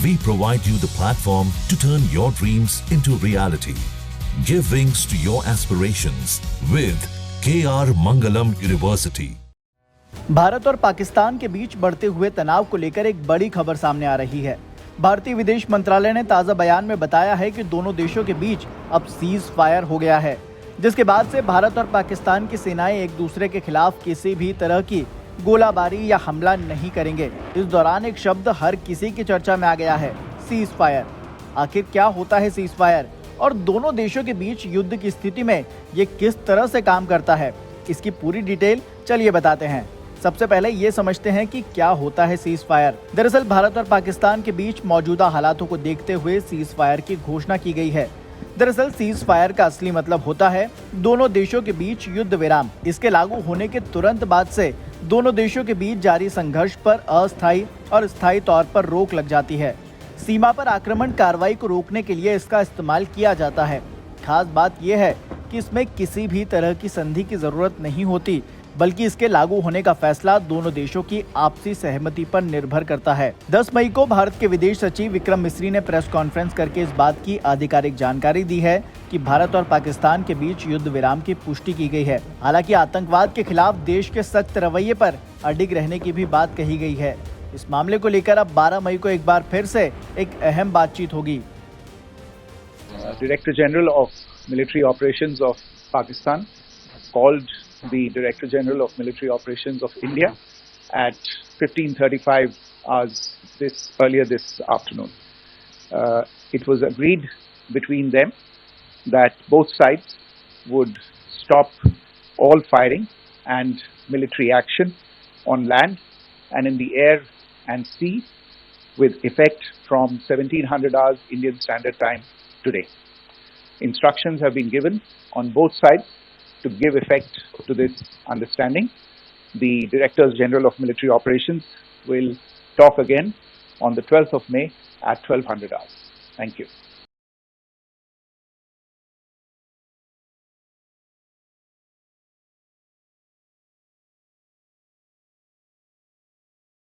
we provide you the platform to turn your dreams into reality. Give wings to your aspirations with KR Mangalam University. Bharat और पाकिस्तान के बीच बढ़ते हुए तनाव को लेकर एक बड़ी खबर सामने आ रही है। भारतीय विदेश मंत्रालय ने ताज़ा बयान में बताया है कि दोनों देशों के बीच अब सीज फायर हो गया है, जिसके बाद से भारत और पाकिस्तान की सेनाएं एक दूसरे के खिलाफ किसी भी तरह की गोलाबारी या हमला नहीं करेंगे। इस दौरान एक शब्द हर किसी की चर्चा में आ गया है, सीज फायर। आखिर क्या होता है सीज फायर और दोनों देशों के बीच युद्ध की स्थिति में ये किस तरह से काम करता है, इसकी पूरी डिटेल चलिए बताते हैं। सबसे पहले ये समझते हैं कि क्या होता है सीज फायर। दरअसल भारत और पाकिस्तान के बीच मौजूदा हालातों को देखते हुए सीज फायर की घोषणा की गई है। दरअसल सीज फायर का असली मतलब होता है दोनों देशों के बीच युद्ध विराम। इसके लागू होने के तुरंत बाद से दोनों देशों के बीच जारी संघर्ष पर अस्थायी और स्थायी तौर पर रोक लग जाती है। सीमा पर आक्रमण कार्रवाई को रोकने के लिए इसका इस्तेमाल किया जाता है। खास बात यह है कि इसमें किसी भी तरह की संधि की जरूरत नहीं होती, बल्कि इसके लागू होने का फैसला दोनों देशों की आपसी सहमति पर निर्भर करता है। 10 मई को भारत के विदेश सचिव विक्रम मिस्री ने प्रेस कॉन्फ्रेंस करके इस बात की आधिकारिक जानकारी दी है कि भारत और पाकिस्तान के बीच युद्ध विराम की पुष्टि की गई है। हालांकि आतंकवाद के खिलाफ देश के सख्त रवैये पर अडिग रहने की भी बात कही गई है। इस मामले को लेकर अब 12 मई को एक बार फिर से एक अहम बातचीत होगी। Director General of Military Operations of Pakistan called the Director General of Military Operations of India at 15:35 hours earlier this afternoon. It was agreed between them that both sides would stop all firing and military action on land and in the air and sea with effect from 1700 hours Indian Standard Time today. Instructions have been given on both sides to give effect to this understanding. The Directors General of Military Operations will talk again on the 12th of May at 1200 hours. Thank you.